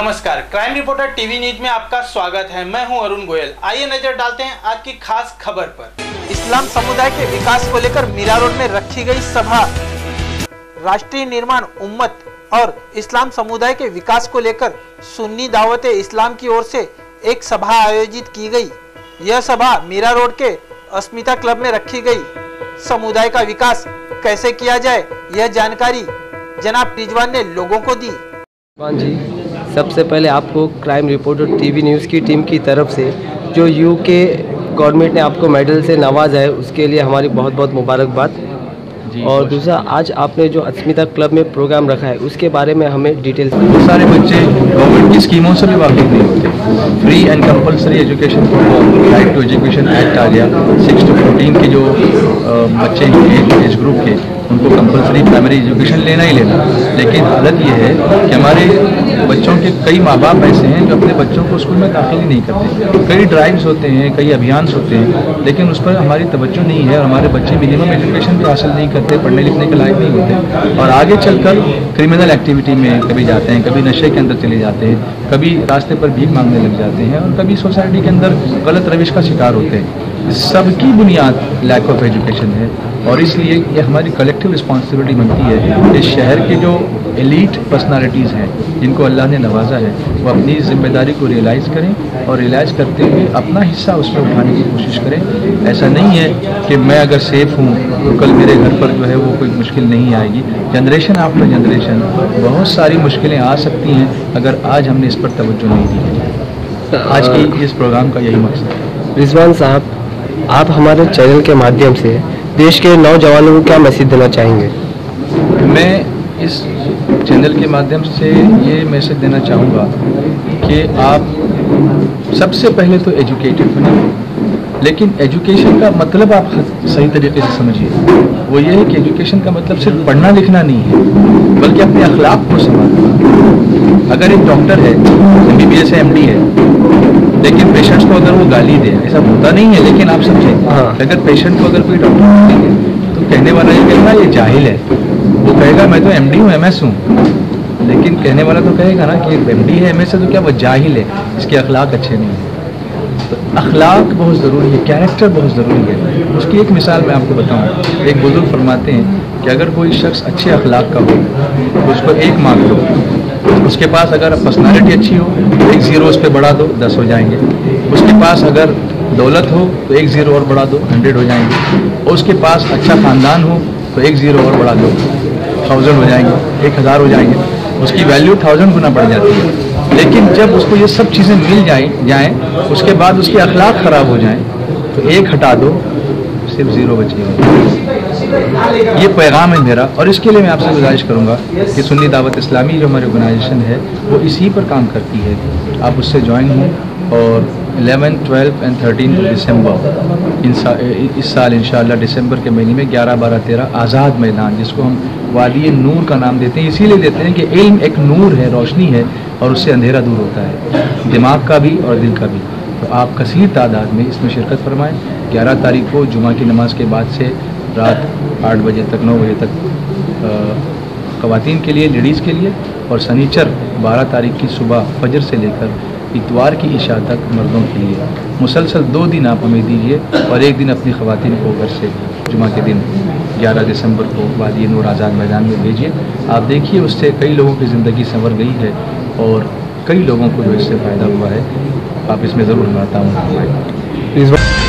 नमस्कार, crime reporter TV news में आपका स्वागत है। मैं हूं अरुण गोयल। आइए नजर डालते हैं आज की खास खबर पर। इस्लाम समुदाय के विकास को लेकर मीरा रोड में रखी गई सभा। राष्ट्रीय निर्माण उम्मत और इस्लाम समुदाय के विकास को लेकर सुन्नी दावत इस्लाम की ओर से एक सभा आयोजित की गई। यह सभा मीरा रोड के अस्मिता क्लब में रखी गई। समुदाय का विकास कैसे किया जाए, यह जानकारी जनाब रिजवान ने लोगों को दी। जी, सबसे पहले आपको क्राइम रिपोर्टर टीवी न्यूज़ की टीम की तरफ से जो यूके गवर्नमेंट ने आपको मेडल से नवाजा है उसके लिए हमारी बहुत बहुत मुबारकबाद। और दूसरा, आज आपने जो अस्मिता क्लब में प्रोग्राम रखा है उसके बारे में हमें डिटेल्स। बहुत सारे बच्चे गवर्नमेंट की स्कीमों से भी वाकिफ नहीं होते। Free and compulsory education for right to education act आ गया। 6 to 14 के जो बच्चे हैं एज ग्रुप के, उनको कंपलसरी प्राइमरी एजुकेशन लेना ही लेना। लेकिन हालत ये है कि हमारे बच्चों के कई माँ बाप ऐसे हैं जो अपने बच्चों को स्कूल में दाखिल ही नहीं करते। कई ड्राइव्स होते हैं, कई अभियान होते हैं, लेकिन उस पर हमारी तवज्जो नहीं है और हमारे बच्चे मिनिमम एजुकेशन भी हासिल नहीं करते, पढ़ने लिखने के लायक नहीं होते और आगे चलकर क्रिमिनल एक्टिविटी में कभी जाते हैं, कभी नशे के अंदर चले जाते हैं, कभी रास्ते पर भीख मांगने लग जाते हैं और कभी सोसाइटी के अंदर गलत रविश का शिकार होते हैं। सबकी बुनियाद लैक ऑफ एजुकेशन है और इसलिए ये हमारी कलेक्टिव रिस्पॉन्सिबिलिटी बनती है। इस शहर के जो एलीट पर्सनालिटीज़ हैं जिनको अल्लाह ने नवाजा है, वो अपनी जिम्मेदारी को रियलाइज़ करें और रियलाइज़ करते हुए अपना हिस्सा उसमें उठाने की कोशिश करें। ऐसा नहीं है कि मैं अगर सेफ हूँ तो कल मेरे घर पर जो है वो कोई मुश्किल नहीं आएगी। जनरेशन आफ्टर जनरेशन बहुत सारी मुश्किलें आ सकती हैं अगर आज हमने इस पर तवज्जो नहीं दी है। आज की इस प्रोग्राम का यही मकसद है। रिजवान साहब, आप हमारे चैनल के माध्यम से देश के नौजवानों को क्या मैसेज देना चाहेंगे? मैं इस चैनल के माध्यम से ये मैसेज देना चाहूँगा कि आप सबसे पहले तो एजुकेटेड बनिए, लेकिन एजुकेशन का मतलब आप सही तरीके से समझिए। वो ये है कि एजुकेशन का मतलब सिर्फ पढ़ना लिखना नहीं है, बल्कि अपने अखलाक को संभालना। अगर एक डॉक्टर है, MBBS है, MD है, लेकिन पेशेंट्स को अगर वो गाली दे, ऐसा होता नहीं है, लेकिन आप समझें, अगर पेशेंट को अगर कोई डॉक्टर देंगे तो कहने वाला ये कहेगा ये जाहिल है। वो कहेगा मैं तो MD हूँ, MS हूँ, लेकिन कहने वाला तो कहेगा ना कि MD है, MS है तो क्या वो जाहिल है, इसके अखलाक अच्छे नहीं हैं। तो अखलाक बहुत ज़रूरी है, कैरेक्टर बहुत ज़रूरी है। उसकी एक मिसाल मैं आपको बताऊँ। एक बुजुर्ग फरमाते हैं कि अगर कोई शख्स अच्छे अखलाक का हो तो उसको 1 मार्क दो। उसके पास अगर पर्सनालिटी अच्छी हो तो 1 0 उस पर बढ़ा दो, 10 हो जाएंगे। उसके पास अगर दौलत हो तो 1 0 और बढ़ा दो, 100 हो जाएंगे। और उसके पास अच्छा ख़ानदान हो तो 1 0 और बढ़ा दो, 1000 हो जाएंगे, 1000 हो जाएंगे। उसकी वैल्यू 1000 गुना बढ़ जाती है। लेकिन जब उसको ये सब चीज़ें मिल जाएं उसके बाद उसके अखलाक ख़राब हो जाएं तो 1 हटा दो, सिर्फ 0 बचेगा। ये पैगाम है मेरा और इसके लिए मैं आपसे गुजारिश करूंगा कि सुन्नी दावत इस्लामी जो हमारी ऑर्गेनाइजेशन है वो इसी पर काम करती है। आप उससे ज्वाइन हों और 11, 12 and 13 दिसंबर इस साल इंशाअल्लाह दिसंबर के महीने में 11, 12, 13 आज़ाद मैदान, जिसको हम वादी नूर का नाम देते हैं, इसीलिए देते हैं कि इल्म एक नूर है, रोशनी है और उससे अंधेरा दूर होता है, दिमाग का भी और दिल का भी। तो आप कसीर तादाद में इसमें शिरकत फरमाएँ। 11 तारीख को जुमा की नमाज के बाद से रात 8 बजे तक 9 बजे तक ख़वातीन के लिए, लेडीज़ के लिए, और सनीचर 12 तारीख की सुबह फजर से लेकर इतवार की इशा तक मर्दों के लिए। मुसलसल 2 दिन आप हमें दीजिए और 1 दिन अपनी ख़वातीन को घर से जुमा के दिन 11 दिसंबर को वादी नूर आज़ाद मैदान में भेजिए। आप देखिए उससे कई लोगों की ज़िंदगी संवर गई है और कई लोगों को जो इससे फ़ायदा हुआ है। आप इसमें ज़रूर हमारा ताउन करवाएं।